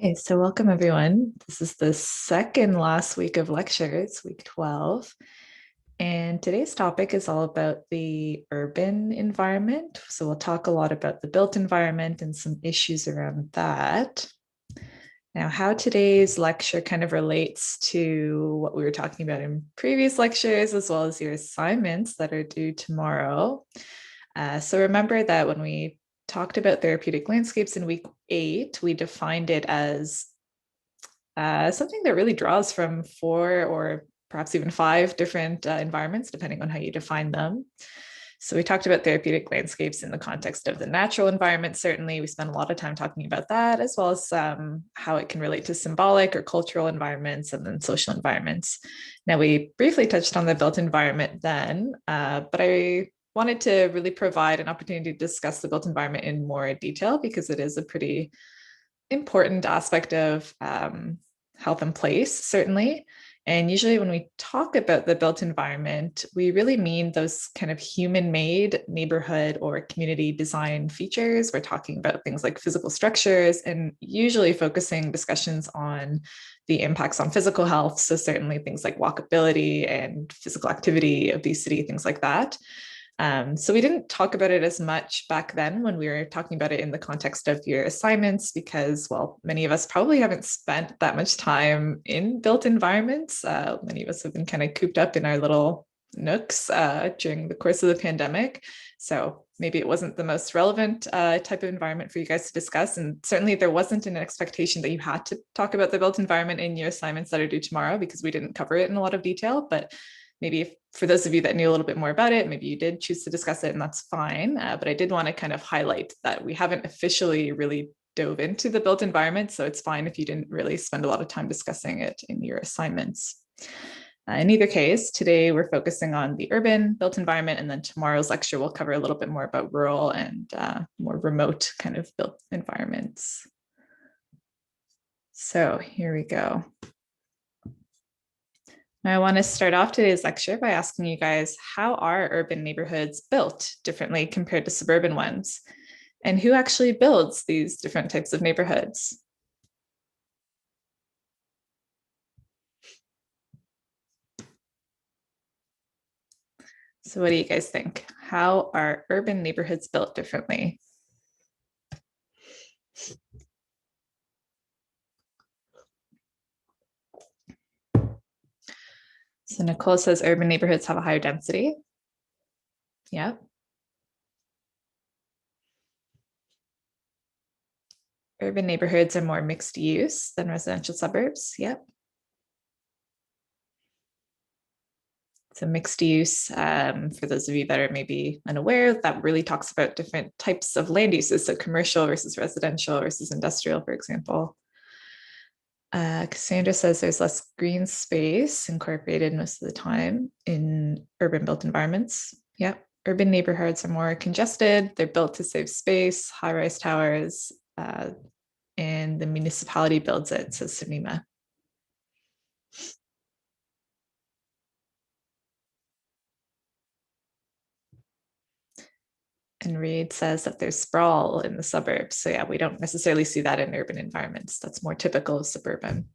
Okay, so welcome everyone. This is the second last week of lectures, week 12. And today's topic is all about the urban environment. So we'll talk a lot about the built environment and some issues around that. Now, how today's lecture kind of relates to what we were talking about in previous lectures, as well as your assignments that are due tomorrow. So remember that when we talked about therapeutic landscapes in week 8, we defined it as something that really draws from 4 or perhaps even 5 different environments, depending on how you define them. So we talked about therapeutic landscapes in the context of the natural environment. Certainly, we spent a lot of time talking about that, as well as how it can relate to symbolic or cultural environments and then social environments. Now, we briefly touched on the built environment then, but I wanted to really provide an opportunity to discuss the built environment in more detail because it is a pretty important aspect of health and place, certainly. And usually when we talk about the built environment, we really mean those kind of human-made neighborhood or community design features. We're talking about things like physical structures and usually focusing discussions on the impacts on physical health. So certainly things like walkability and physical activity, obesity, things like that. So we didn't talk about it as much back then when we were talking about it in the context of your assignments because, well, many of us probably haven't spent that much time in built environments. Many of us have been kind of cooped up in our little nooks during the course of the pandemic. So maybe it wasn't the most relevant type of environment for you guys to discuss. And certainly there wasn't an expectation that you had to talk about the built environment in your assignments that are due tomorrow because we didn't cover it in a lot of detail. But maybe for those of you that knew a little bit more about it, maybe you did choose to discuss it and that's fine. But I did want to kind of highlight that we haven't officially really dove into the built environment. So it's fine if you didn't really spend a lot of time discussing it in your assignments. In either case, today we're focusing on the urban built environment, and then tomorrow's lecture will cover a little bit more about rural and more remote kind of built environments. So here we go. Now, I want to start off today's lecture by asking you guys, how are urban neighborhoods built differently compared to suburban ones? And who actually builds these different types of neighborhoods? So what do you guys think? How are urban neighborhoods built differently? So Nicole says urban neighborhoods have a higher density. Yeah. Urban neighborhoods are more mixed use than residential suburbs. Yep. So mixed use, for those of you that are maybe unaware, that really talks about different types of land uses. So commercial versus residential versus industrial, for example. Cassandra says there's less green space incorporated most of the time in urban built environments. Yep. Urban neighborhoods are more congested. They're built to save space, high-rise towers, and the municipality builds it, says Sunima. And Reed says that there's sprawl in the suburbs. So yeah, we don't necessarily see that in urban environments. That's more typical of suburban.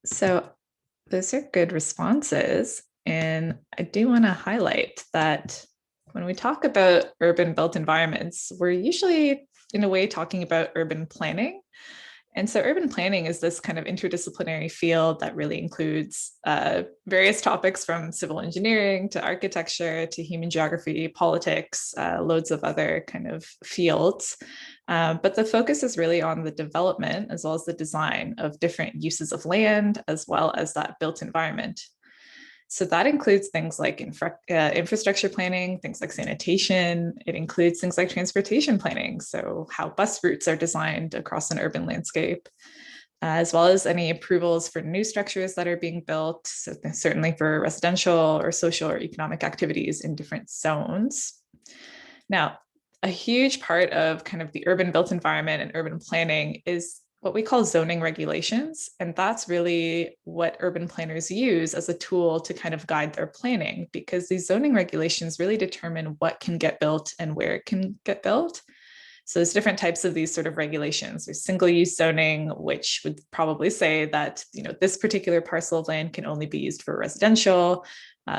So those are good responses. And I do want to highlight that when we talk about urban built environments, we're usually in a way talking about urban planning. And so urban planning is this kind of interdisciplinary field that really includes various topics from civil engineering to architecture to human geography, politics, loads of other kind of fields. But the focus is really on the development as well as the design of different uses of land, as well as that built environment. So that includes things like infrastructure planning, things like sanitation. It includes things like transportation planning, so how bus routes are designed across an urban landscape, as well as any approvals for new structures that are being built, so certainly for residential or social or economic activities in different zones. Now, a huge part of kind of the urban built environment and urban planning is what we call zoning regulations. And that's really what urban planners use as a tool to kind of guide their planning, because these zoning regulations really determine what can get built and where it can get built. So there's different types of these sort of regulations. There's single-use zoning, which would probably say that, you know, this particular parcel of land can only be used for residential.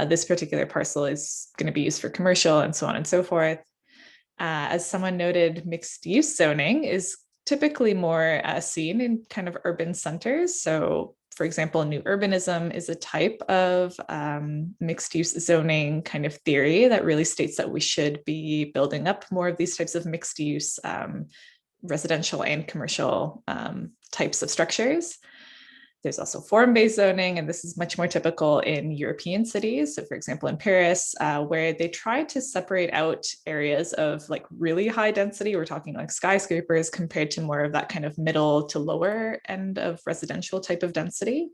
This particular parcel is going to be used for commercial, and so on and so forth. As someone noted, mixed-use zoning is typically more seen in kind of urban centers. So for example, new urbanism is a type of mixed use zoning kind of theory that really states that we should be building up more of these types of mixed use residential and commercial types of structures. There's also form-based zoning, and this is much more typical in European cities. So for example, in Paris, where they try to separate out areas of like really high density, we're talking like skyscrapers, compared to more of that kind of middle to lower end of residential type of density,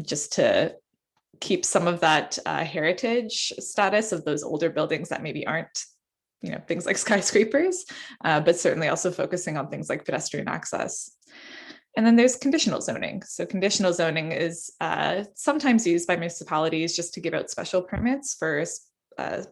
just to keep some of that heritage status of those older buildings that maybe aren't, you know, things like skyscrapers, but certainly also focusing on things like pedestrian access. And then there's conditional zoning. So conditional zoning is sometimes used by municipalities just to give out special permits for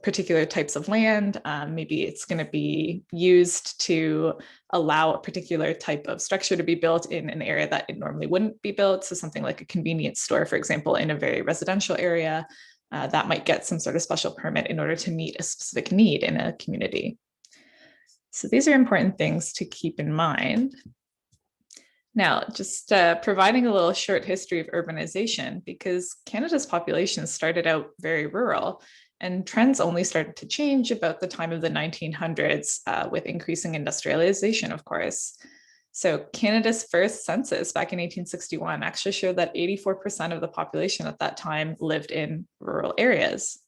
particular types of land. Maybe it's going to be used to allow a particular type of structure to be built in an area that it normally wouldn't be built. So something like a convenience store, for example, in a very residential area, that might get some sort of special permit in order to meet a specific need in a community. So these are important things to keep in mind. Now, just providing a little short history of urbanization, because Canada's population started out very rural, and trends only started to change about the time of the 1900s with increasing industrialization, of course. So Canada's first census back in 1861 actually showed that 84% of the population at that time lived in rural areas.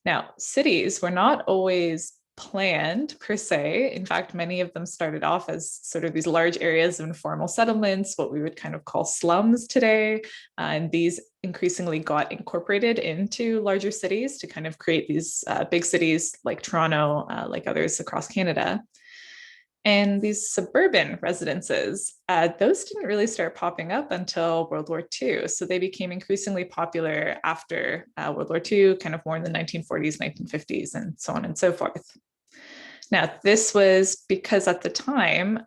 Now, cities were not always planned per se. In fact, many of them started off as sort of these large areas of informal settlements, what we would kind of call slums today. And these increasingly got incorporated into larger cities to kind of create these big cities like Toronto, like others across Canada. And these suburban residences, those didn't really start popping up until World War II. So they became increasingly popular after World War II, kind of more in the 1940s, 1950s, and so on and so forth. Now, this was because at the time,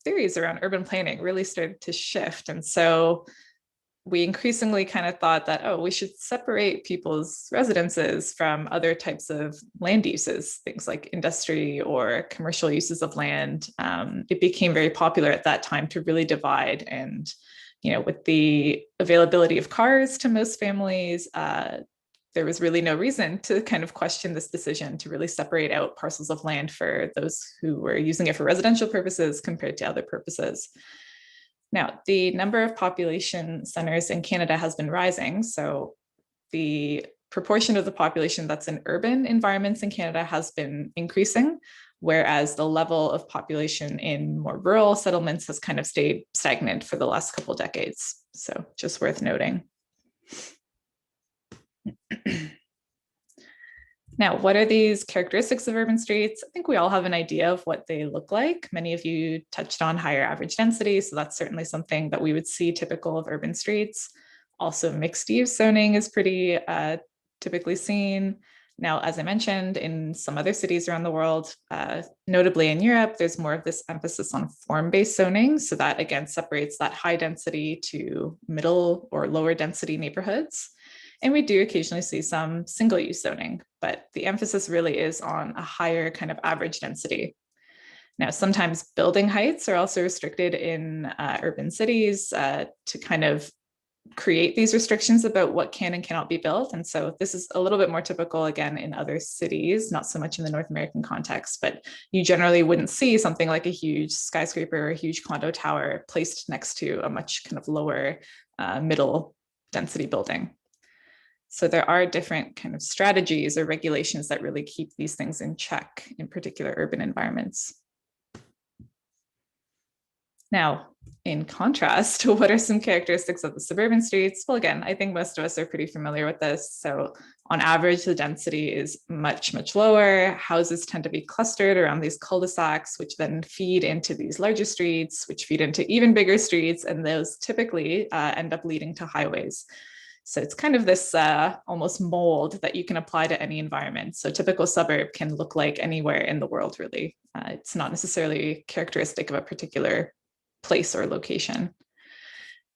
theories around urban planning really started to shift. And so we increasingly kind of thought that, oh, we should separate people's residences from other types of land uses, things like industry or commercial uses of land. It became very popular at that time to really divide. And, you know, with the availability of cars to most families, there was really no reason to kind of question this decision to really separate out parcels of land for those who were using it for residential purposes compared to other purposes. Now, the number of population centers in Canada has been rising. So the proportion of the population that's in urban environments in Canada has been increasing, whereas the level of population in more rural settlements has kind of stayed stagnant for the last couple of decades. So just worth noting. Now, what are these characteristics of urban streets? I think we all have an idea of what they look like. Many of you touched on higher average density, so that's certainly something that we would see typical of urban streets. Also, mixed use zoning is pretty typically seen. Now, as I mentioned, in some other cities around the world, notably in Europe, there's more of this emphasis on form-based zoning. So that again separates that high density to middle or lower density neighborhoods. And we do occasionally see some single-use zoning, but the emphasis really is on a higher kind of average density. Now, sometimes building heights are also restricted in urban cities to kind of create these restrictions about what can and cannot be built. And so this is a little bit more typical, again, in other cities, not so much in the North American context, but you generally wouldn't see something like a huge skyscraper or a huge condo tower placed next to a much kind of lower middle density building. So there are different kind of strategies or regulations that really keep these things in check in particular urban environments. Now, in contrast, what are some characteristics of the suburban streets? Well, again, I think most of us are pretty familiar with this. So on average, the density is much, much lower. Houses tend to be clustered around these cul-de-sacs, which then feed into these larger streets, which feed into even bigger streets, and those typically end up leading to highways. So it's kind of this almost mold that you can apply to any environment. So typical suburb can look like anywhere in the world, really. It's not necessarily characteristic of a particular place or location.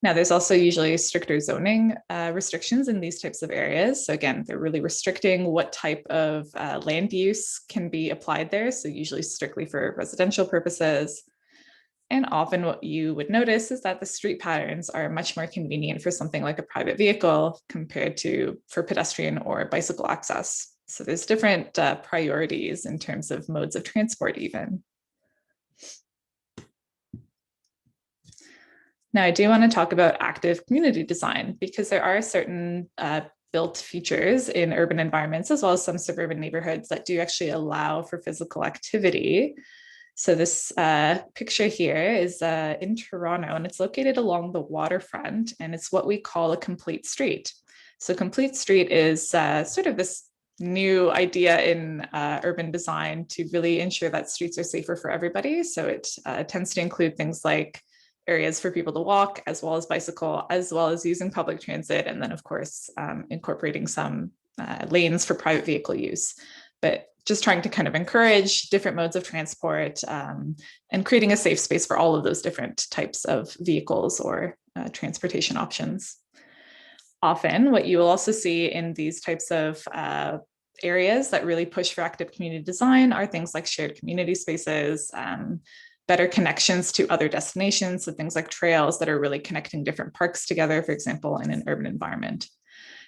Now, there's also usually stricter zoning restrictions in these types of areas. So again, they're really restricting what type of land use can be applied there. So usually strictly for residential purposes. And often what you would notice is that the street patterns are much more convenient for something like a private vehicle compared to for pedestrian or bicycle access. So there's different priorities in terms of modes of transport even. Now, I do want to talk about active community design because there are certain built features in urban environments as well as some suburban neighborhoods that do actually allow for physical activity. So this picture here is in Toronto, and it's located along the waterfront, and it's what we call a complete street. So complete street is sort of this new idea in urban design to really ensure that streets are safer for everybody. So it tends to include things like areas for people to walk, as well as bicycle, as well as using public transit, and then of course incorporating some lanes for private vehicle use. But just trying to kind of encourage different modes of transport and creating a safe space for all of those different types of vehicles or transportation options. Often what you will also see in these types of areas that really push for active community design are things like shared community spaces, better connections to other destinations, so things like trails that are really connecting different parks together, for example, in an urban environment.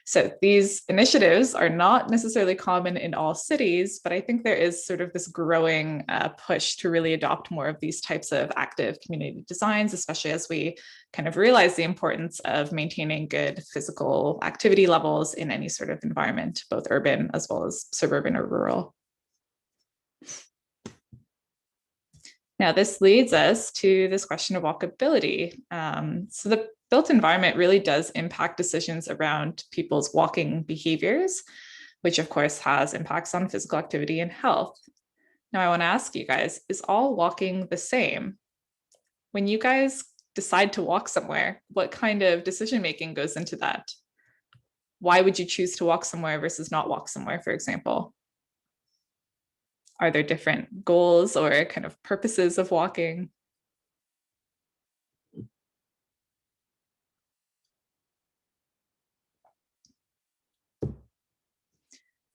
So these initiatives are not necessarily common in all cities, but I think there is sort of this growing push to really adopt more of these types of active community designs, especially as we kind of realize the importance of maintaining good physical activity levels in any sort of environment, both urban as well as suburban or rural. Now, this leads us to this question of walkability. So the built environment really does impact decisions around people's walking behaviors, which of course has impacts on physical activity and health. Now, I want to ask you guys, is all walking the same? When you guys decide to walk somewhere, what kind of decision-making goes into that? Why would you choose to walk somewhere versus not walk somewhere, for example? Are there different goals or kind of purposes of walking?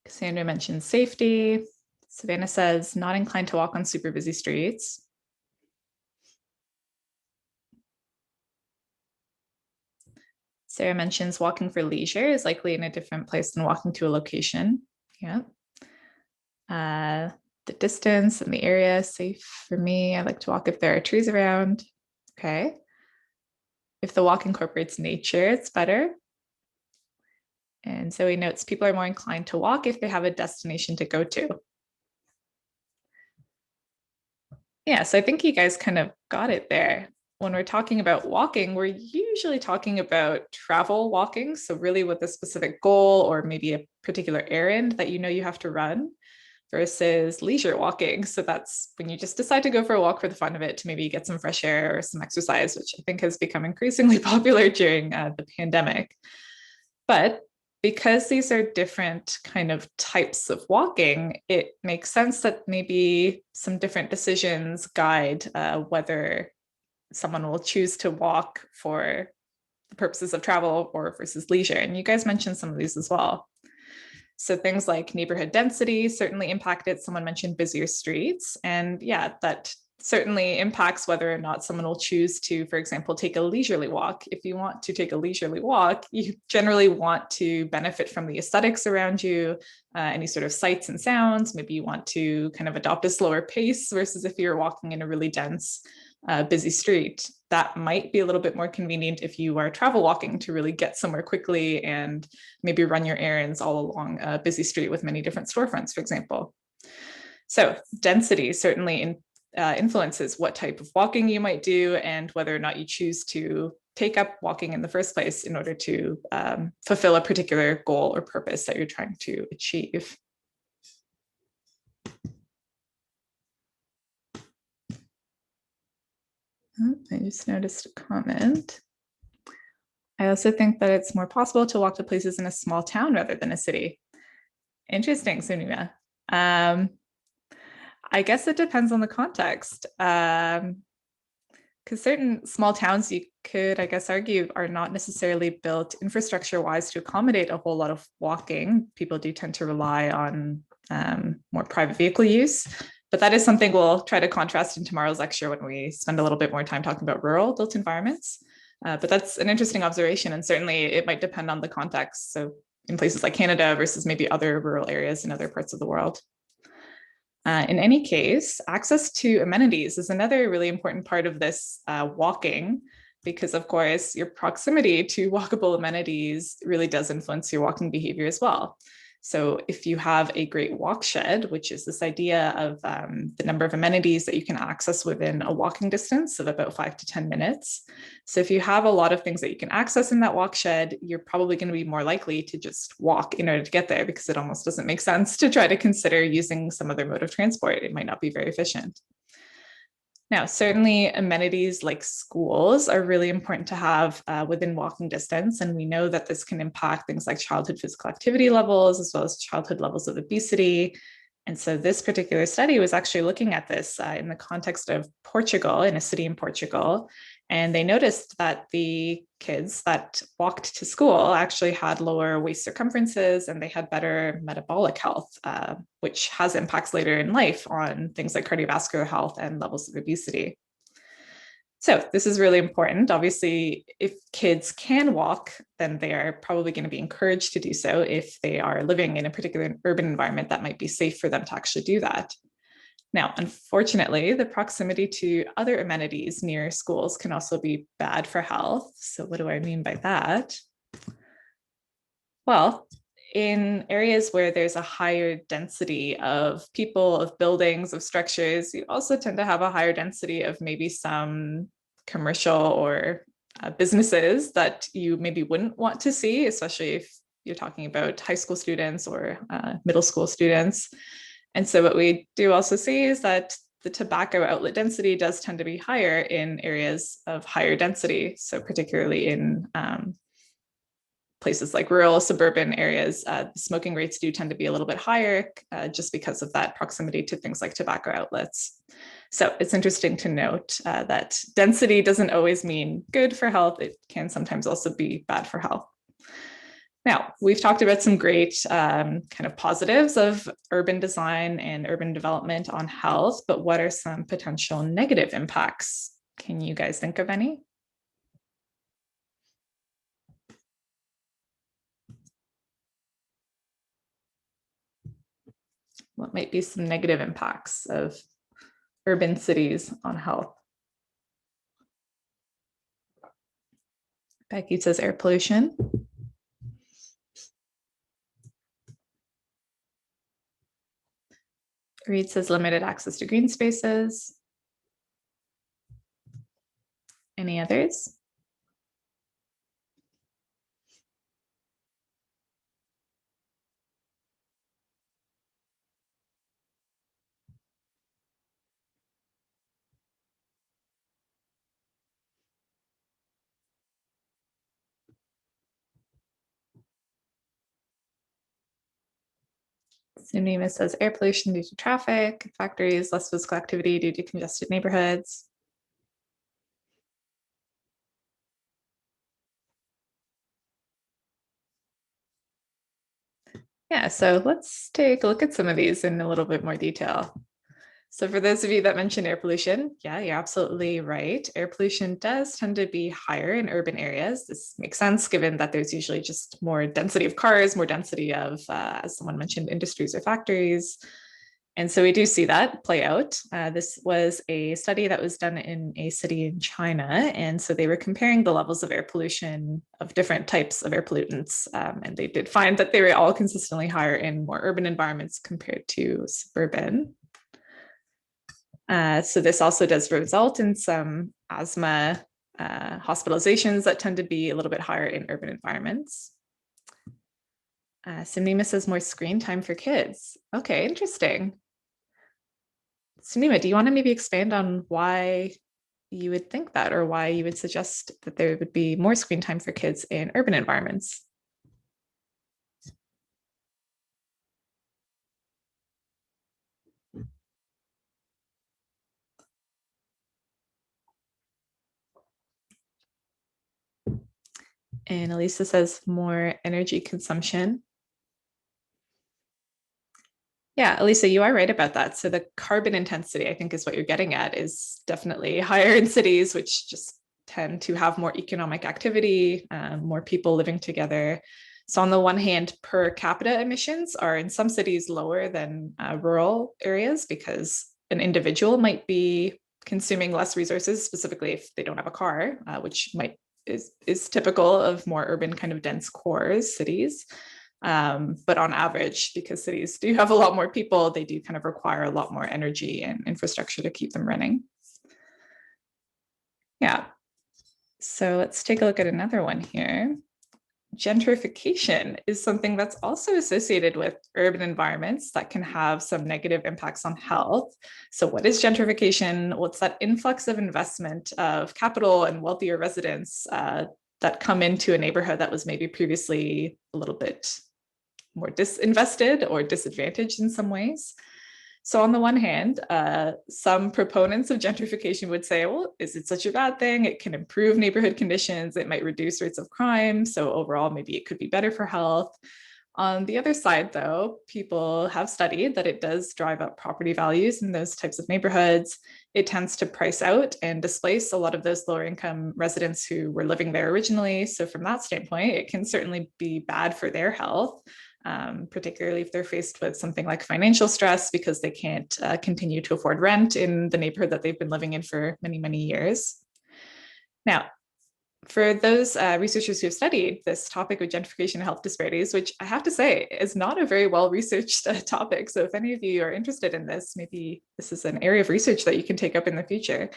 Cassandra mentioned safety. Savannah says, not inclined to walk on super busy streets. Sarah mentions walking for leisure is likely in a different place than walking to a location. Yeah. The distance and the area safe for me. I like to walk if there are trees around. Okay. If the walk incorporates nature, it's better. And Zoe notes people are more inclined to walk if they have a destination to go to. Yeah, so I think you guys kind of got it there. When we're talking about walking, we're usually talking about travel walking. So really with a specific goal or maybe a particular errand that you know you have to run versus leisure walking. So that's when you just decide to go for a walk for the fun of it to maybe get some fresh air or some exercise, which I think has become increasingly popular during the pandemic. But because these are different kind of types of walking, it makes sense that maybe some different decisions guide whether someone will choose to walk for the purposes of travel or versus leisure. And you guys mentioned some of these as well. So things like neighborhood density certainly impact it. Someone mentioned busier streets. And yeah, that certainly impacts whether or not someone will choose to, for example, take a leisurely walk. If you want to take a leisurely walk, you generally want to benefit from the aesthetics around you, any sort of sights and sounds. Maybe you want to kind of adopt a slower pace versus if you're walking in a really dense, busy street. That might be a little bit more convenient if you are travel walking to really get somewhere quickly and maybe run your errands all along a busy street with many different storefronts, for example. So density certainly influences what type of walking you might do and whether or not you choose to take up walking in the first place in order to fulfill a particular goal or purpose that you're trying to achieve. Oh, I just noticed a comment. I also think that it's more possible to walk to places in a small town rather than a city. Interesting, Sunima. I guess it depends on the context. Because certain small towns, you could, I guess, argue, are not necessarily built infrastructure-wise to accommodate a whole lot of walking. People do tend to rely on more private vehicle use. But that is something we'll try to contrast in tomorrow's lecture when we spend a little bit more time talking about rural built environments. But that's an interesting observation, and certainly it might depend on the context. So in places like Canada versus maybe other rural areas in other parts of the world. In any case, access to amenities is another really important part of this walking, because of course, your proximity to walkable amenities really does influence your walking behavior as well. So if you have a great walk shed, which is this idea of the number of amenities that you can access within a walking distance of about 5 to 10 minutes. So if you have a lot of things that you can access in that walk shed, you're probably going to be more likely to just walk in order to get there, because it almost doesn't make sense to try to consider using some other mode of transport. It might not be very efficient. Now, certainly amenities like schools are really important to have within walking distance. And we know that this can impact things like childhood physical activity levels, as well as childhood levels of obesity. And so this particular study was actually looking at this in the context of Portugal, in a city in Portugal. And they noticed that the kids that walked to school actually had lower waist circumferences and they had better metabolic health, which has impacts later in life on things like cardiovascular health and levels of obesity. So this is really important. Obviously, if kids can walk, then they are probably going to be encouraged to do so if they are living in a particular urban environment that might be safe for them to actually do that. Now, unfortunately, the proximity to other amenities near schools can also be bad for health. So what do I mean by that? Well, in areas where there's a higher density of people, of buildings, of structures, you also tend to have a higher density of maybe some commercial or businesses that you maybe wouldn't want to see, especially if you're talking about high school students or middle school students. And so what we do also see is that the tobacco outlet density does tend to be higher in areas of higher density. So particularly in places like rural, suburban areas, smoking rates do tend to be a little bit higher just because of that proximity to things like tobacco outlets. So it's interesting to note that density doesn't always mean good for health. It can sometimes also be bad for health. Now, we've talked about some great kind of positives of urban design and urban development on health, but what are some potential negative impacts? Can you guys think of any? What might be some negative impacts of urban cities on health? Becky says air pollution. Reed says limited access to green spaces. Any others? Sunima says air pollution due to traffic, factories, less physical activity due to congested neighborhoods. Yeah, so let's take a look at some of these in a little bit more detail. So for those of you that mentioned air pollution, yeah, you're absolutely right. Air pollution does tend to be higher in urban areas. This makes sense given that there's usually just more density of cars, more density of, as someone mentioned, industries or factories. And so we do see that play out. This was a study that was done in a city in China. And so they were comparing the levels of air pollution of different types of air pollutants. And they did find that they were all consistently higher in more urban environments compared to suburban. So this also does result in some asthma hospitalizations that tend to be a little bit higher in urban environments. Simnima says more screen time for kids. Okay, interesting. Simnima, do you want to maybe expand on why you would think that, or why you would suggest that there would be more screen time for kids in urban environments? And Elisa says more energy consumption. Yeah, Elisa, you are right about that. So the carbon intensity, I think, is what you're getting at, is definitely higher in cities, which just tend to have more economic activity, more people living together. So on the one hand, per capita emissions are in some cities lower than rural areas because an individual might be consuming less resources, specifically if they don't have a car, which might is typical of more urban kind of dense cores, cities. But on average, because cities do have a lot more people, they do kind of require a lot more energy and infrastructure to keep them running. Yeah. So let's take a look at another one here. Gentrification is something that's also associated with urban environments that can have some negative impacts on health. So what is gentrification? Well, it's that influx of investment of capital and wealthier residents that come into a neighborhood that was maybe previously a little bit more disinvested or disadvantaged in some ways. So on the one hand, some proponents of gentrification would say, well, is it such a bad thing? It can improve neighborhood conditions. It might reduce rates of crime. So overall, maybe it could be better for health. On the other side, though, people have studied that it does drive up property values in those types of neighborhoods. It tends to price out and displace a lot of those lower income residents who were living there originally. So from that standpoint, it can certainly be bad for their health. Particularly if they're faced with something like financial stress because they can't continue to afford rent in the neighborhood that they've been living in for many, many years. Now, for those researchers who have studied this topic of gentrification and health disparities, which I have to say is not a very well-researched topic. So if any of you are interested in this, maybe this is an area of research that you can take up in the future.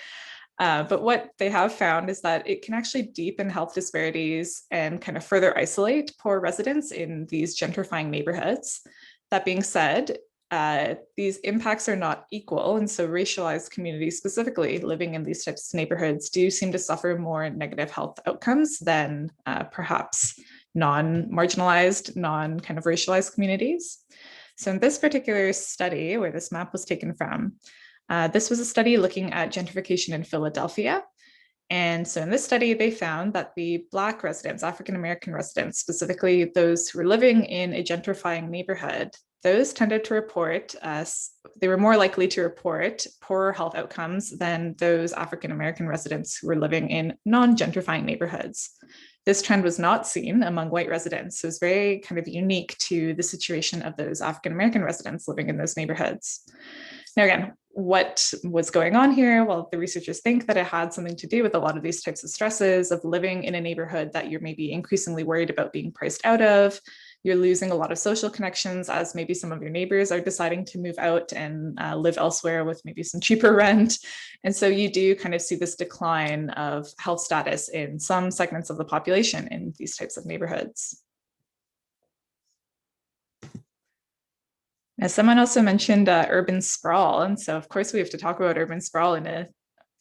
But what they have found is that it can actually deepen health disparities and kind of further isolate poor residents in these gentrifying neighborhoods. That being said, these impacts are not equal. And so racialized communities specifically living in these types of neighborhoods do seem to suffer more negative health outcomes than perhaps non-marginalized, non-kind of racialized communities. So in this particular study where this map was taken from, this was a study looking at gentrification in Philadelphia. And so in this study, they found that the Black residents, African-American residents, specifically those who were living in a gentrifying neighborhood, those tended to report, they were more likely to report poorer health outcomes than those African-American residents who were living in non-gentrifying neighborhoods. This trend was not seen among white residents. So it's very kind of unique to the situation of those African-American residents living in those neighborhoods. Now, again, what was going on here? Well, the researchers think that it had something to do with a lot of these types of stresses of living in a neighborhood that you're maybe increasingly worried about being priced out of. You're losing a lot of social connections as maybe some of your neighbors are deciding to move out and live elsewhere with maybe some cheaper rent. And so you do kind of see this decline of health status in some segments of the population in these types of neighborhoods. Now, someone also mentioned urban sprawl. And so, of course, we have to talk about urban sprawl in a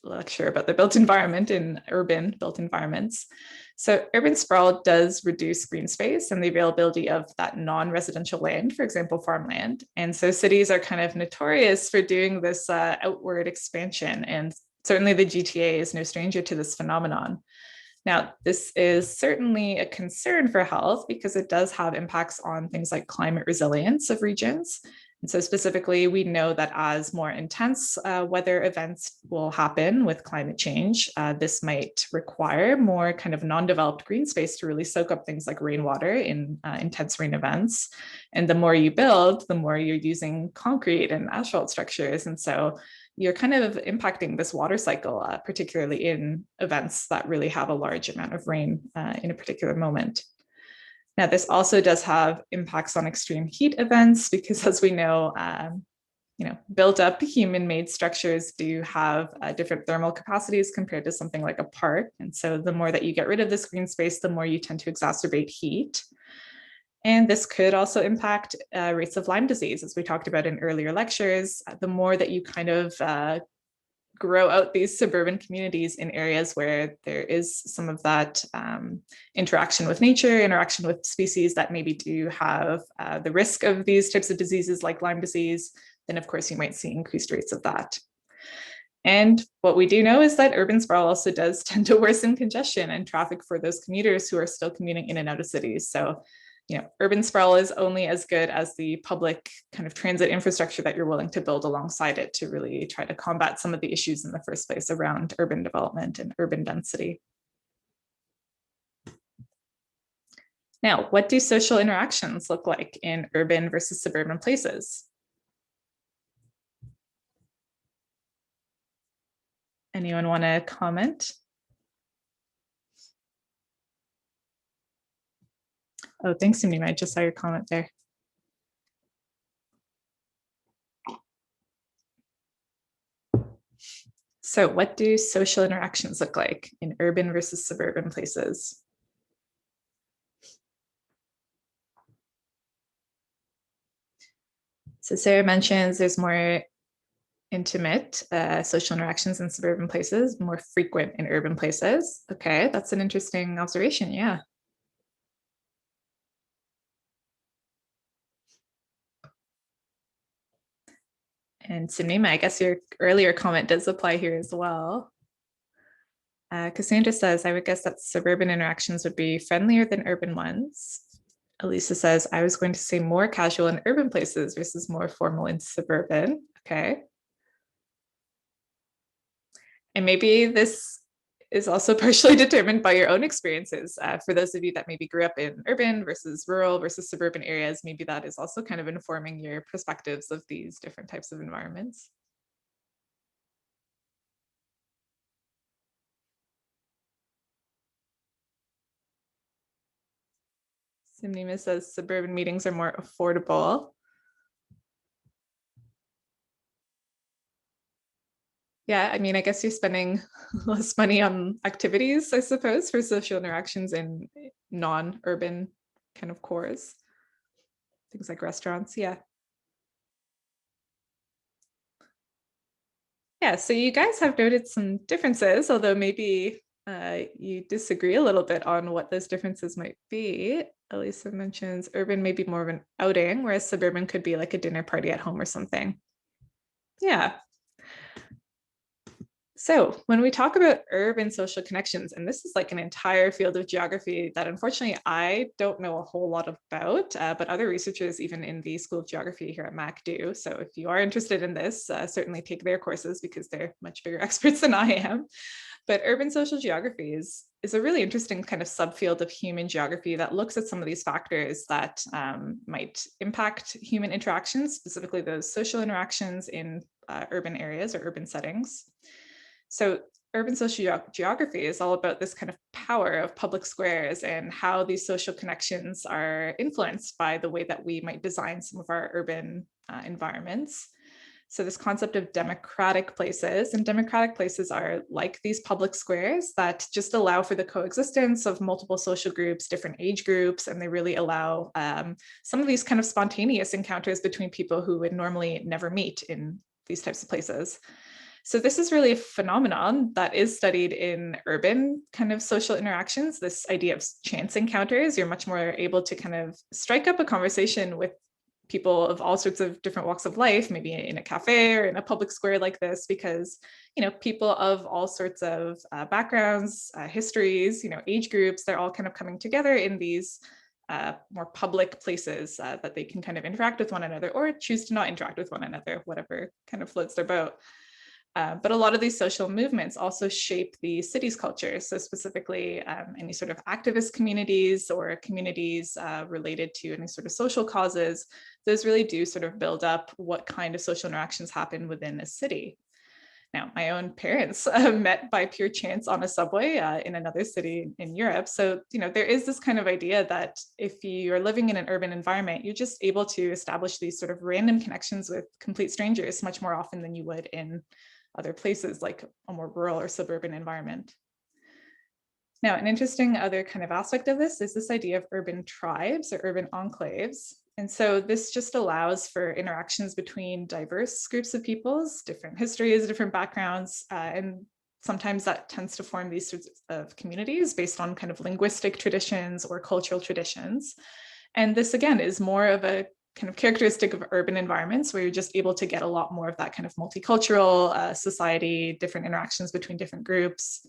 lecture about the built environment in urban built environments. So urban sprawl does reduce green space and the availability of that non-residential land, for example, farmland. And so cities are kind of notorious for doing this outward expansion. And certainly the GTA is no stranger to this phenomenon. Now, this is certainly a concern for health because it does have impacts on things like climate resilience of regions. And so specifically, we know that as more intense weather events will happen with climate change, this might require more kind of non-developed green space to really soak up things like rainwater in intense rain events. And the more you build, the more you're using concrete and asphalt structures. And so you're kind of impacting this water cycle, particularly in events that really have a large amount of rain in a particular moment. Now, this also does have impacts on extreme heat events because, as we know, built up human-made structures do have different thermal capacities compared to something like a park. And so the more that you get rid of this green space, the more you tend to exacerbate heat. And this could also impact rates of Lyme disease, as we talked about in earlier lectures. The more that you kind of grow out these suburban communities in areas where there is some of that interaction with nature, interaction with species that maybe do have the risk of these types of diseases like Lyme disease, then of course you might see increased rates of that. And what we do know is that urban sprawl also does tend to worsen congestion and traffic for those commuters who are still commuting in and out of cities. So urban sprawl is only as good as the public kind of transit infrastructure that you're willing to build alongside it to really try to combat some of the issues in the first place around urban development and urban density. Now, what do social interactions look like in urban versus suburban places? Anyone want to comment? Oh, thanks, Sunima. I just saw your comment there. So what do social interactions look like in urban versus suburban places? So Sarah mentions there's more intimate social interactions in suburban places, more frequent in urban places. Okay, that's an interesting observation, yeah. And Sunima, I guess your earlier comment does apply here as well. Cassandra says, I would guess that suburban interactions would be friendlier than urban ones. Elisa says, I was going to say more casual in urban places versus more formal in suburban. Okay. And maybe this is also partially determined by your own experiences. For those of you that maybe grew up in urban versus rural versus suburban areas, maybe that is also kind of informing your perspectives of these different types of environments. Simnima says suburban meetings are more affordable. Yeah, I mean, I guess you're spending less money on activities, I suppose, for social interactions in non-urban kind of cores. Things like restaurants, yeah. Yeah, so you guys have noted some differences, although maybe you disagree a little bit on what those differences might be. Elisa mentions urban may be more of an outing, whereas suburban could be like a dinner party at home or something. Yeah. So when we talk about urban social connections, and this is like an entire field of geography that unfortunately I don't know a whole lot about, but other researchers even in the School of Geography here at Mac do. So if you are interested in this, certainly take their courses because they're much bigger experts than I am. But urban social geography is a really interesting kind of subfield of human geography that looks at some of these factors that might impact human interactions, specifically those social interactions in urban areas or urban settings. So urban social geography is all about this kind of power of public squares and how these social connections are influenced by the way that we might design some of our urban environments. So this concept of democratic places, and democratic places are like these public squares that just allow for the coexistence of multiple social groups, different age groups, and they really allow some of these kind of spontaneous encounters between people who would normally never meet in these types of places. So this is really a phenomenon that is studied in urban kind of social interactions, this idea of chance encounters. You're much more able to kind of strike up a conversation with people of all sorts of different walks of life, maybe in a cafe or in a public square like this, because people of all sorts of backgrounds, histories, age groups, they're all kind of coming together in these more public places that they can kind of interact with one another or choose to not interact with one another, whatever kind of floats their boat. But a lot of these social movements also shape the city's culture. So specifically any sort of activist communities or communities related to any sort of social causes, those really do sort of build up what kind of social interactions happen within a city. Now, my own parents met by pure chance on a subway in another city in Europe. So, there is this kind of idea that if you're living in an urban environment, you're just able to establish these sort of random connections with complete strangers much more often than you would in other places like a more rural or suburban environment. Now, an interesting other kind of aspect of this is this idea of urban tribes or urban enclaves. And so this just allows for interactions between diverse groups of peoples, different histories, different backgrounds, and sometimes that tends to form these sorts of communities based on kind of linguistic traditions or cultural traditions. And this, again, is more of a kind of characteristic of urban environments where you're just able to get a lot more of that kind of multicultural society, different interactions between different groups.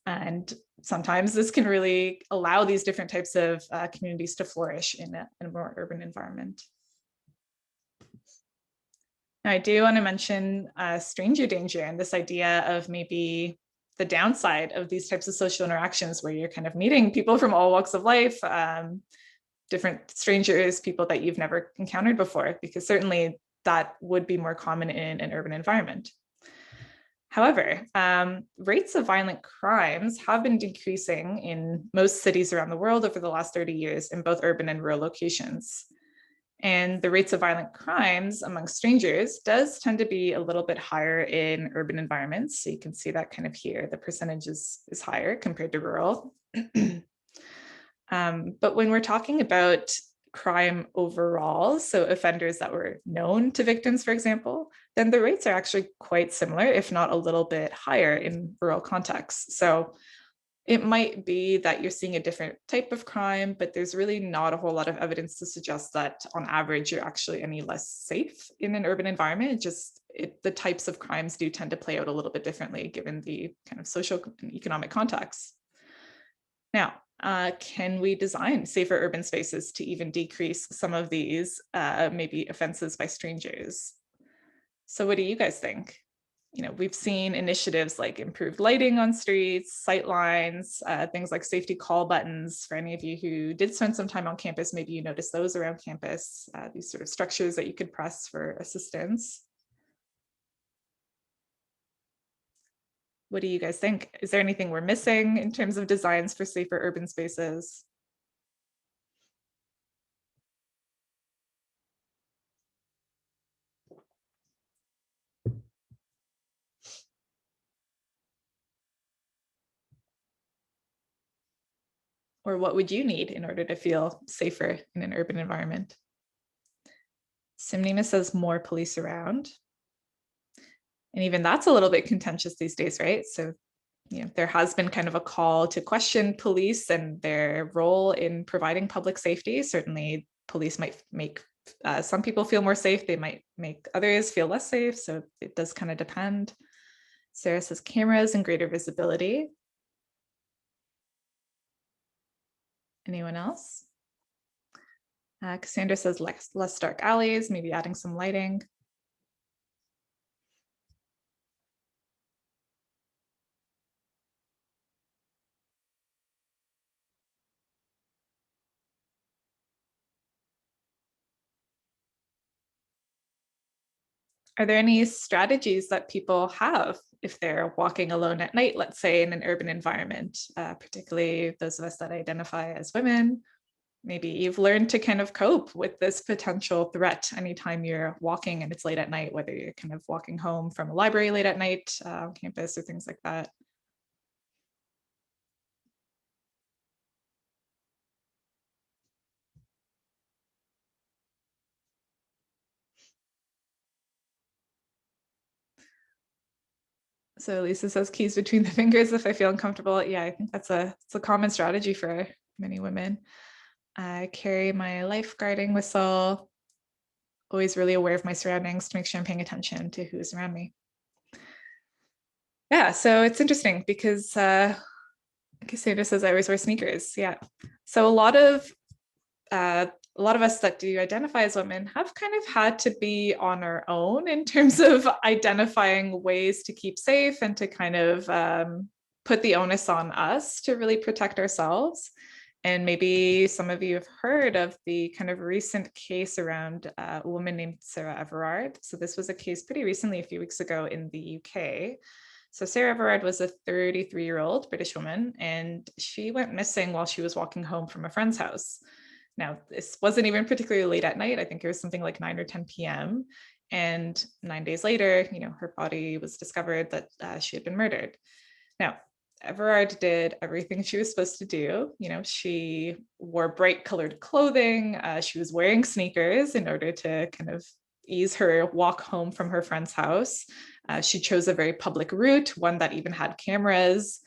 And sometimes this can really allow these different types of communities to flourish in a more urban environment. Now, I do want to mention stranger danger and this idea of maybe the downside of these types of social interactions where you're kind of meeting people from all walks of life, different strangers, people that you've never encountered before, because certainly that would be more common in an urban environment. However, rates of violent crimes have been decreasing in most cities around the world over the last 30 years in both urban and rural locations. And the rates of violent crimes among strangers does tend to be a little bit higher in urban environments. So you can see that kind of here, the percentage is higher compared to rural. But when we're talking about crime overall, so offenders that were known to victims, for example, then the rates are actually quite similar, if not a little bit higher in rural contexts. So it might be that you're seeing a different type of crime, but there's really not a whole lot of evidence to suggest that on average, you're actually any less safe in an urban environment. The types of crimes do tend to play out a little bit differently given the kind of social and economic context. Now, can we design safer urban spaces to even decrease some of these maybe offenses by strangers? So what do you guys think? We've seen initiatives like improved lighting on streets, sight lines, things like safety call buttons. For any of you who did spend some time on campus, maybe you noticed those around campus, these sort of structures that you could press for assistance. What do you guys think? Is there anything we're missing in terms of designs for safer urban spaces? Or what would you need in order to feel safer in an urban environment? Simnima says more police around. And even that's a little bit contentious these days, right? So, there has been kind of a call to question police and their role in providing public safety. Certainly, police might make some people feel more safe. They might make others feel less safe. So it does kind of depend. Sarah says cameras and greater visibility. Anyone else? Cassandra says less dark alleys, maybe adding some lighting. Are there any strategies that people have if they're walking alone at night, let's say in an urban environment, particularly those of us that identify as women? Maybe you've learned to kind of cope with this potential threat anytime you're walking and it's late at night, whether you're kind of walking home from a library late at night on campus or things like that. So Lisa says keys between the fingers if I feel uncomfortable. Yeah, I think it's a common strategy for many women. I carry my lifeguarding whistle, always really aware of my surroundings to make sure I'm paying attention to who's around me. Yeah, so it's interesting because Cassandra says I always wear sneakers. Yeah, so a lot of us that do identify as women have kind of had to be on our own in terms of identifying ways to keep safe and to kind of put the onus on us to really protect ourselves. And maybe some of you have heard of the kind of recent case around a woman named Sarah Everard. So this was a case pretty recently, a few weeks ago in the UK. So Sarah Everard was a 33-year-old British woman, and she went missing while she was walking home from a friend's house. Now, this wasn't even particularly late at night. I think it was something like 9 or 10 p.m. And 9 days later, her body was discovered that she had been murdered. Now, Everard did everything she was supposed to do. She wore bright colored clothing. She was wearing sneakers in order to kind of ease her walk home from her friend's house. She chose a very public route, one that even had cameras.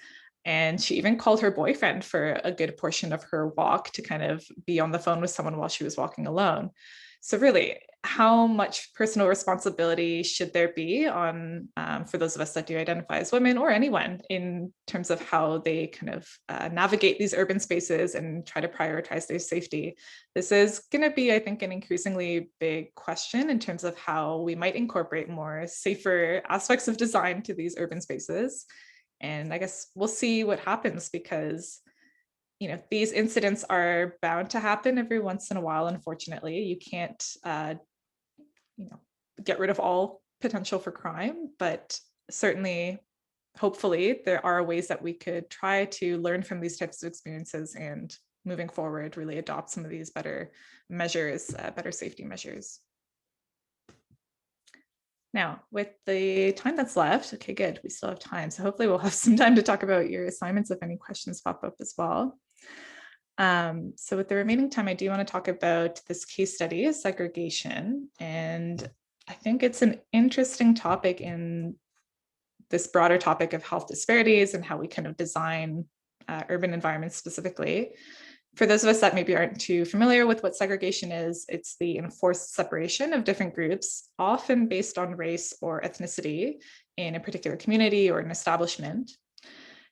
And she even called her boyfriend for a good portion of her walk to kind of be on the phone with someone while she was walking alone. So really, how much personal responsibility should there be on, for those of us that do identify as women or anyone, in terms of how they kind of navigate these urban spaces and try to prioritize their safety? This is going to be, I think, an increasingly big question in terms of how we might incorporate more safer aspects of design to these urban spaces. And I guess we'll see what happens, because these incidents are bound to happen every once in a while. Unfortunately, you can't get rid of all potential for crime, but certainly, hopefully, there are ways that we could try to learn from these types of experiences and moving forward, really adopt some of these better measures, better safety measures. Now, with the time that's left, okay, good, we still have time. So hopefully we'll have some time to talk about your assignments if any questions pop up as well. So with the remaining time, I do want to talk about this case study, segregation. And I think it's an interesting topic in this broader topic of health disparities and how we kind of design urban environments specifically. For those of us that maybe aren't too familiar with what segregation is, it's the enforced separation of different groups, often based on race or ethnicity in a particular community or an establishment.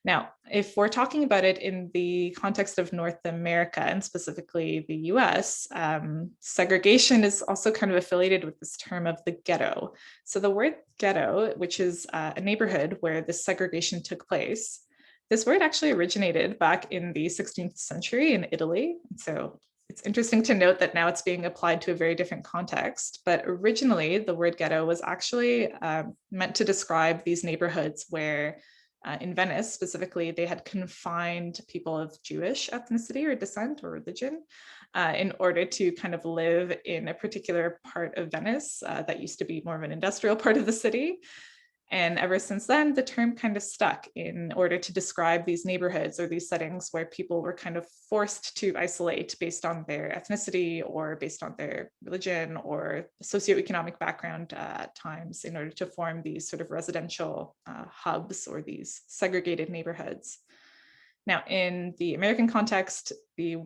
Now, if we're talking about it in the context of North America and specifically the US, segregation is also kind of affiliated with this term of the ghetto. So the word ghetto, which is a neighborhood where this segregation took place, this word actually originated back in the 16th century in Italy. So it's interesting to note that now it's being applied to a very different context. But originally, the word ghetto was actually meant to describe these neighborhoods where, in Venice specifically, they had confined people of Jewish ethnicity or descent or religion in order to kind of live in a particular part of Venice that used to be more of an industrial part of the city. And ever since then, the term kind of stuck in order to describe these neighborhoods or these settings where people were kind of forced to isolate based on their ethnicity or based on their religion or socioeconomic background at times, in order to form these sort of residential hubs or these segregated neighborhoods. Now, in the American context, the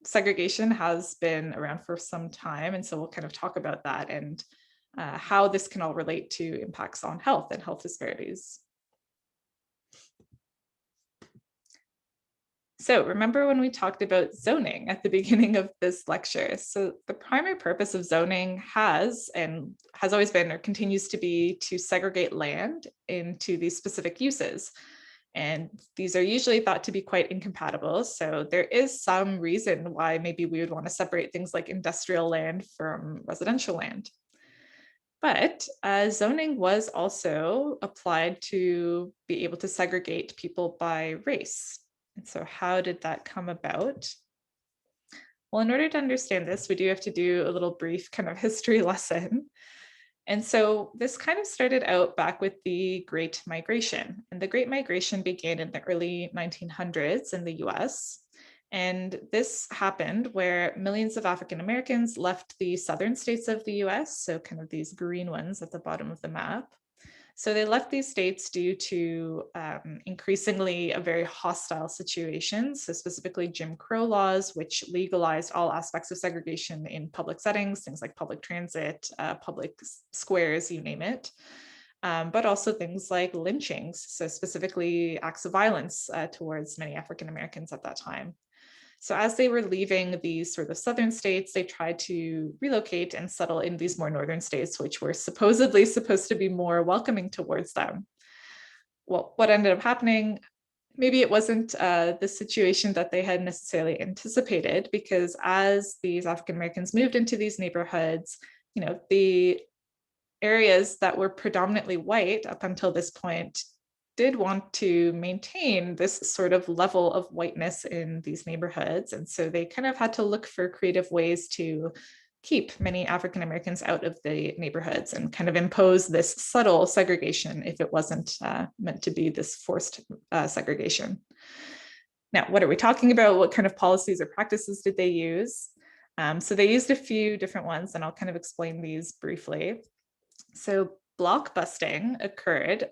segregation has been around for some time. And so we'll kind of talk about that and how this can all relate to impacts on health and health disparities. So remember when we talked about zoning at the beginning of this lecture? So the primary purpose of zoning has always been or continues to be to segregate land into these specific uses. And these are usually thought to be quite incompatible. So there is some reason why maybe we would want to separate things like industrial land from residential land. But zoning was also applied to be able to segregate people by race. And so how did that come about? Well, in order to understand this, we do have to do a little brief kind of history lesson. And so this kind of started out back with the Great Migration. And the Great Migration began in the early 1900s in the US. And this happened where millions of African Americans left the southern states of the US, so kind of these green ones at the bottom of the map. So they left these states due to increasingly a very hostile situation, so specifically Jim Crow laws, which legalized all aspects of segregation in public settings, things like public transit, public squares, you name it. But also things like lynchings, so specifically acts of violence towards many African Americans at that time. So as they were leaving these sort of southern states, they tried to relocate and settle in these more northern states, which were supposedly supposed to be more welcoming towards them. Well, what ended up happening? maybe it wasn't the situation that they had necessarily anticipated, because as these African Americans moved into these neighborhoods, the areas that were predominantly white up until this point did want to maintain this sort of level of whiteness in these neighborhoods. And so they kind of had to look for creative ways to keep many African Americans out of the neighborhoods and kind of impose this subtle segregation if it wasn't meant to be this forced segregation. Now, what are we talking about? What kind of policies or practices did they use? So they used a few different ones, and I'll kind of explain these briefly. So block busting occurred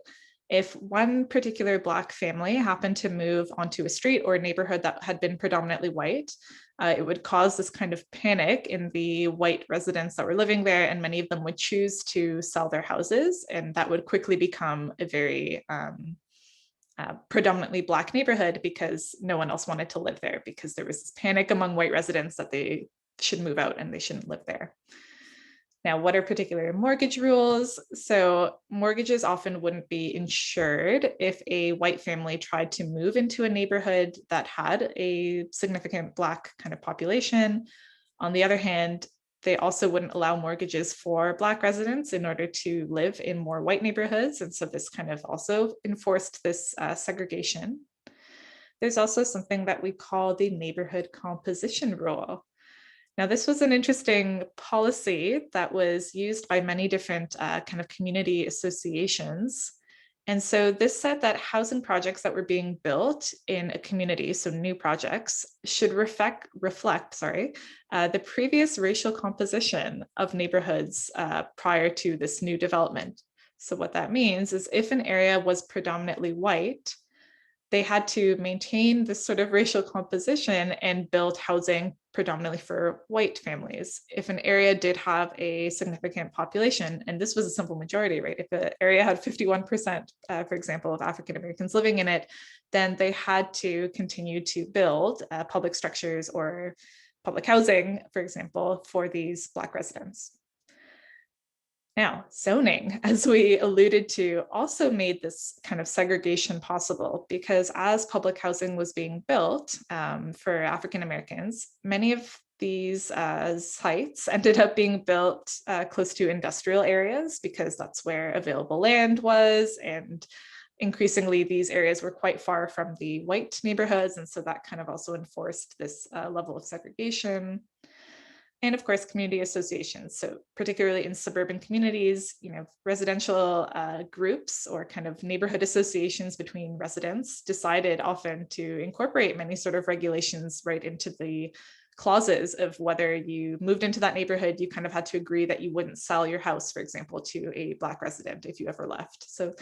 if one particular Black family happened to move onto a street or a neighborhood that had been predominantly white. It would cause this kind of panic in the white residents that were living there, and many of them would choose to sell their houses, and that would quickly become a very predominantly Black neighborhood because no one else wanted to live there, because there was this panic among white residents that they should move out and they shouldn't live there. Now, what are particular mortgage rules? So mortgages often wouldn't be insured if a white family tried to move into a neighborhood that had a significant Black kind of population. On the other hand, they also wouldn't allow mortgages for Black residents in order to live in more white neighborhoods. And so this kind of also enforced this segregation. There's also something that we call the neighborhood composition rule. Now, this was an interesting policy that was used by many different kind of community associations. And so this said that housing projects that were being built in a community, so new projects, should reflect the previous racial composition of neighborhoods prior to this new development. So what that means is if an area was predominantly white, they had to maintain this sort of racial composition and build housing predominantly for white families. If an area did have a significant population, and this was a simple majority, right? If an area had 51%, for example, of African Americans living in it, then they had to continue to build public structures or public housing, for example, for these Black residents. Now, zoning, as we alluded to, also made this kind of segregation possible, because as public housing was being built for African Americans, many of these sites ended up being built close to industrial areas, because that's where available land was. And increasingly, these areas were quite far from the white neighborhoods. And so that kind of also enforced this level of segregation. And of course, community associations. So particularly in suburban communities, residential groups or kind of neighborhood associations between residents decided often to incorporate many sort of regulations right into the clauses of whether you moved into that neighborhood. You kind of had to agree that you wouldn't sell your house, for example, to a Black resident if you ever left. So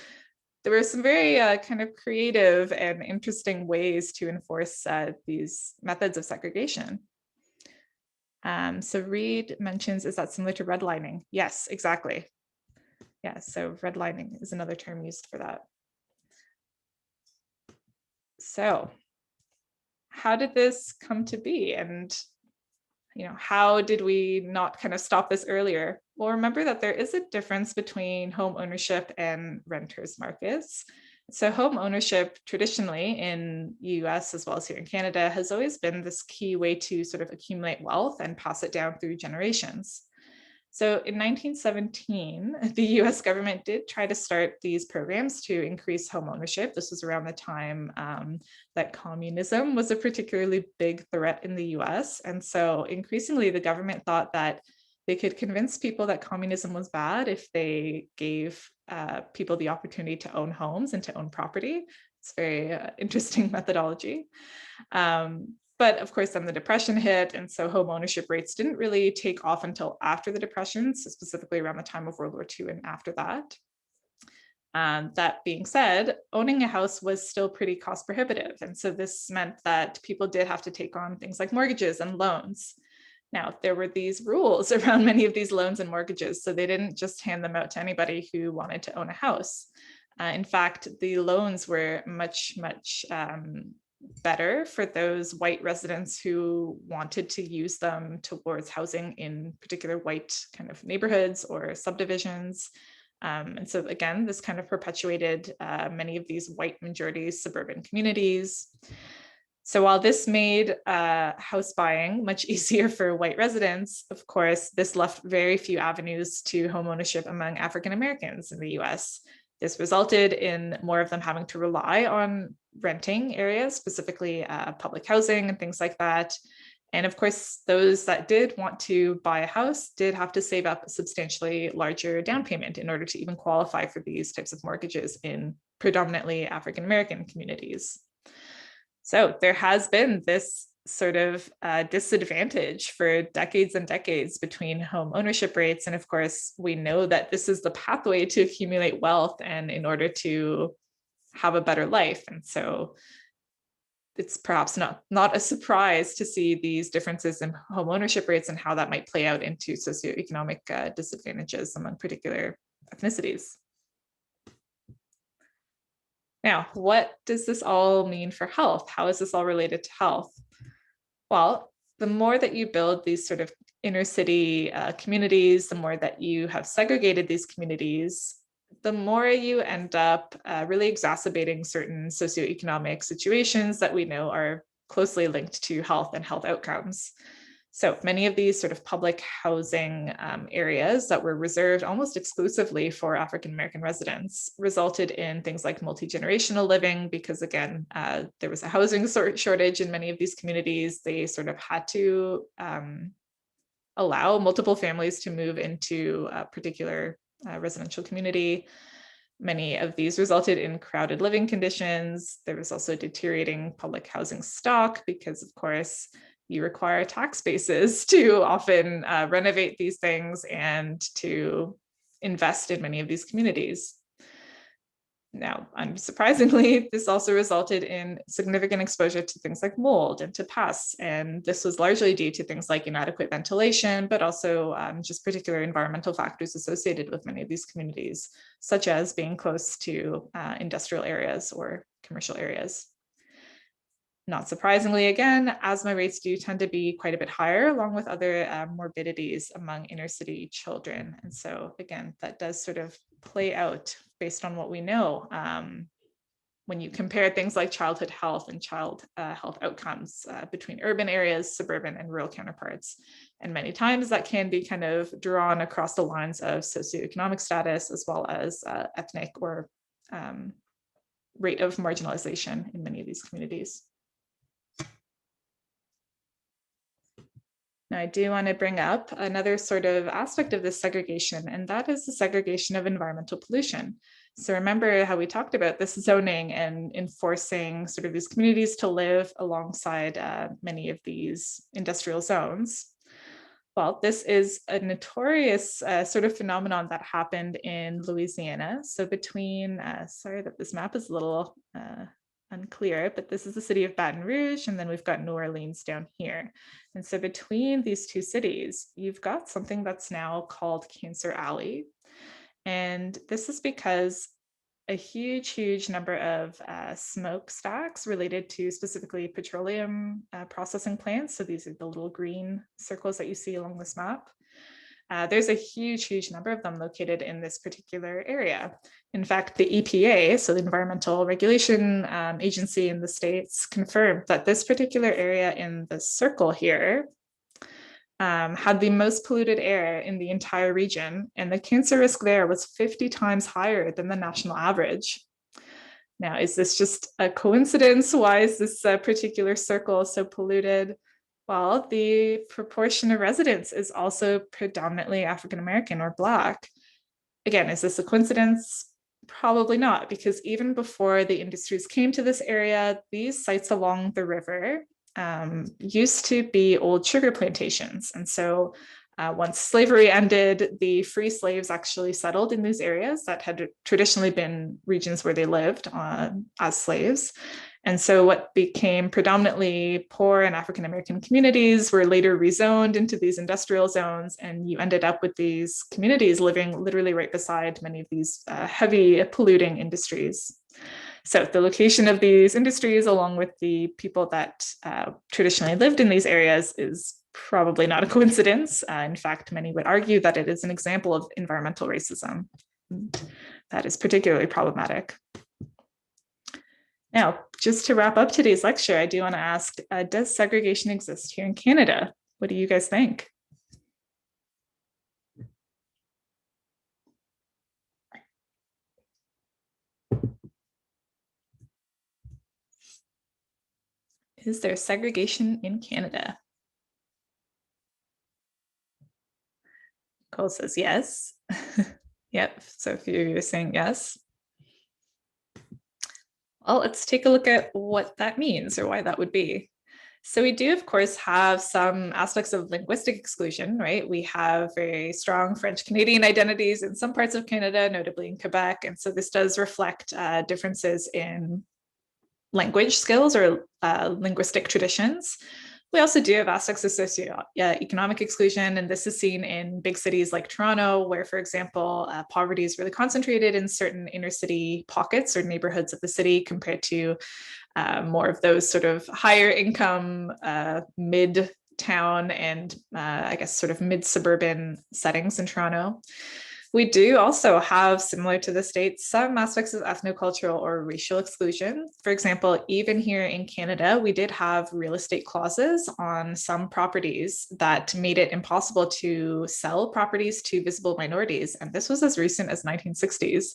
there were some very kind of creative and interesting ways to enforce these methods of segregation. So Reed mentions, is that similar to redlining? Yes, exactly. Yeah, so redlining is another term used for that. So how did this come to be? And how did we not kind of stop this earlier? Well, remember that there is a difference between home ownership and renters markets. So home ownership traditionally in the US as well as here in Canada has always been this key way to sort of accumulate wealth and pass it down through generations. So in 1917, the US government did try to start these programs to increase home ownership. This was around the time that communism was a particularly big threat in the US. And so increasingly the government thought that they could convince people that communism was bad if they gave people the opportunity to own homes and to own property. It's a very interesting methodology. But of course, then the Depression hit, and so home ownership rates didn't really take off until after the Depression, so specifically around the time of World War II and after that. That being said, owning a house was still pretty cost prohibitive, and so this meant that people did have to take on things like mortgages and loans. Now, there were these rules around many of these loans and mortgages, so they didn't just hand them out to anybody who wanted to own a house. In fact, the loans were much better for those white residents who wanted to use them towards housing in particular white kind of neighborhoods or subdivisions. And so again, this kind of perpetuated many of these white majority suburban communities. So while this made house buying much easier for white residents, of course, this left very few avenues to home ownership among African Americans in the US. This resulted in more of them having to rely on renting areas, specifically public housing and things like that. And of course, those that did want to buy a house did have to save up a substantially larger down payment in order to even qualify for these types of mortgages in predominantly African American communities. So there has been this sort of disadvantage for decades and decades between home ownership rates. And of course, we know that this is the pathway to accumulate wealth and in order to have a better life. And so it's perhaps not a surprise to see these differences in home ownership rates and how that might play out into socioeconomic disadvantages among particular ethnicities. Now, what does this all mean for health? How is this all related to health? Well, the more that you build these sort of inner city communities, the more that you have segregated these communities, the more you end up really exacerbating certain socioeconomic situations that we know are closely linked to health and health outcomes. So many of these sort of public housing areas that were reserved almost exclusively for African American residents resulted in things like multi-generational living, because again, there was a housing shortage in many of these communities. They sort of had to allow multiple families to move into a particular residential community. Many of these resulted in crowded living conditions. There was also deteriorating public housing stock because, of course, you require tax bases to often renovate these things and to invest in many of these communities. Now, unsurprisingly, this also resulted in significant exposure to things like mold and to pests. And this was largely due to things like inadequate ventilation, but also just particular environmental factors associated with many of these communities, such as being close to industrial areas or commercial areas. Not surprisingly, again, asthma rates do tend to be quite a bit higher, along with other morbidities among inner city children. And so again, that does sort of play out based on what we know. When you compare things like childhood health and child health outcomes between urban areas, suburban and rural counterparts. And many times that can be kind of drawn across the lines of socioeconomic status, as well as ethnic or rate of marginalization in many of these communities. Now, I do want to bring up another sort of aspect of this segregation, and that is the segregation of environmental pollution. So remember how we talked about this zoning and enforcing sort of these communities to live alongside many of these industrial zones. Well, this is a notorious sort of phenomenon that happened in Louisiana. So between, sorry that this map is a little unclear, but this is the city of Baton Rouge, and then we've got New Orleans down here. And so between these two cities, you've got something that's now called Cancer Alley. And this is because a huge number of smokestacks related to specifically petroleum processing plants. So these are the little green circles that you see along this map. There's a huge number of them located in this particular area. In fact, the EPA, so the Environmental Regulation Agency in the States, confirmed that this particular area in the circle here had the most polluted air in the entire region, and the cancer risk there was 50 times higher than the national average. Now, is this just a coincidence? Why is this particular circle so polluted? Well, the proportion of residents is also predominantly African American or Black. Again, is this a coincidence? Probably not, because even before the industries came to this area, these sites along the river used to be old sugar plantations. And so once slavery ended, the free slaves actually settled in these areas that had traditionally been regions where they lived as slaves. And so what became predominantly poor and African-American communities were later rezoned into these industrial zones, and you ended up with these communities living literally right beside many of these heavy polluting industries. So the location of these industries, along with the people that traditionally lived in these areas, is probably not a coincidence. In fact, many would argue that it is an example of environmental racism. that is particularly problematic. Now, just to wrap up today's lecture, I do want to ask, does segregation exist here in Canada? What do you guys think? Is there segregation in Canada? Cole says yes. Yep, so if you're saying yes. Well, let's take a look at what that means or why that would be. So we do, of course, have some aspects of linguistic exclusion, right? We have very strong French-Canadian identities in some parts of Canada, notably in Quebec. And so this does reflect differences in language skills or linguistic traditions. We also do have aspects of socio-economic exclusion, and this is seen in big cities like Toronto, where, for example, poverty is really concentrated in certain inner city pockets or neighborhoods of the city compared to more of those sort of higher income, mid-town and I guess sort of mid-suburban settings in Toronto. We do also have, similar to the States, some aspects of ethnocultural or racial exclusion. For example, even here in Canada, we did have real estate clauses on some properties that made it impossible to sell properties to visible minorities. And this was as recent as 1960s.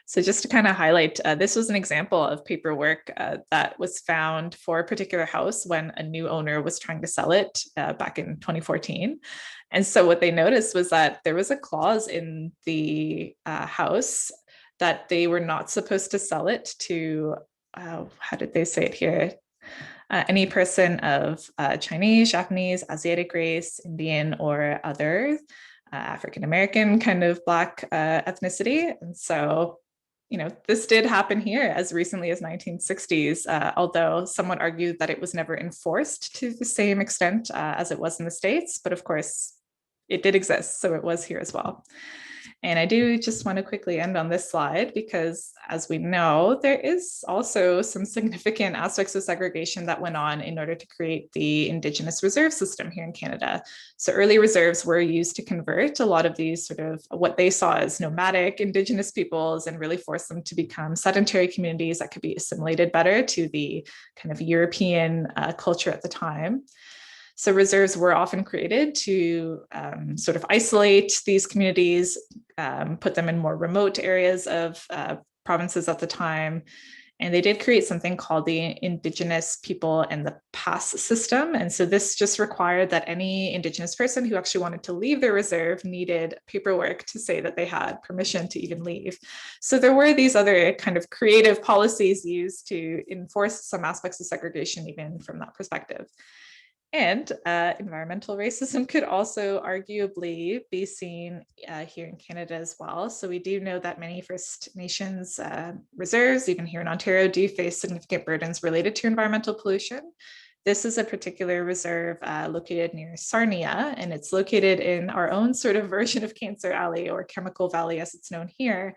So just to kind of highlight, this was an example of paperwork that was found for a particular house when a new owner was trying to sell it back in 2014. And so what they noticed was that there was a clause in the house that they were not supposed to sell it to, how did they say it here? Any person of Chinese, Japanese, Asiatic race, Indian, or other African-American kind of Black ethnicity. And so, you know, this did happen here as recently as 1960s, although some would argue that it was never enforced to the same extent as it was in the States. But of course, it did exist, so it was here as well. And I do just want to quickly end on this slide because, as we know, there is also some significant aspects of segregation that went on in order to create the Indigenous reserve system here in Canada. So early reserves were used to convert a lot of these sort of what they saw as nomadic Indigenous peoples and really force them to become sedentary communities that could be assimilated better to the kind of European culture at the time. So reserves were often created to sort of isolate these communities, put them in more remote areas of provinces at the time. And they did create something called the Indigenous People and the Pass system. And so this just required that any Indigenous person who actually wanted to leave their reserve needed paperwork to say that they had permission to even leave. So there were these other kind of creative policies used to enforce some aspects of segregation, even from that perspective. And environmental racism could also arguably be seen here in Canada as well. So we do know that many First Nations reserves, even here in Ontario, do face significant burdens related to environmental pollution. This is a particular reserve located near Sarnia, and it's located in our own sort of version of Cancer Alley, or Chemical Valley as it's known here,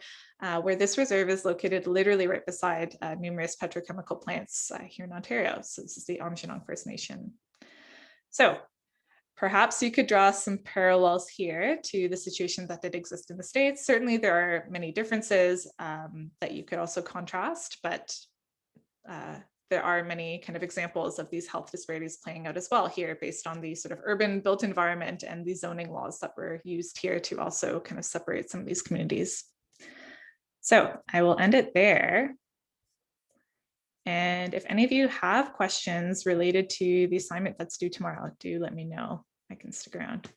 where this reserve is located literally right beside numerous petrochemical plants here in Ontario. So this is the Anishinaabe First Nation. So perhaps you could draw some parallels here to the situation that did exist in the States. Certainly there are many differences that you could also contrast, but there are many kind of examples of these health disparities playing out as well here based on the sort of urban built environment and the zoning laws that were used here to also kind of separate some of these communities. So I will end it there. And if any of you have questions related to the assignment that's due tomorrow, do let me know. I can stick around.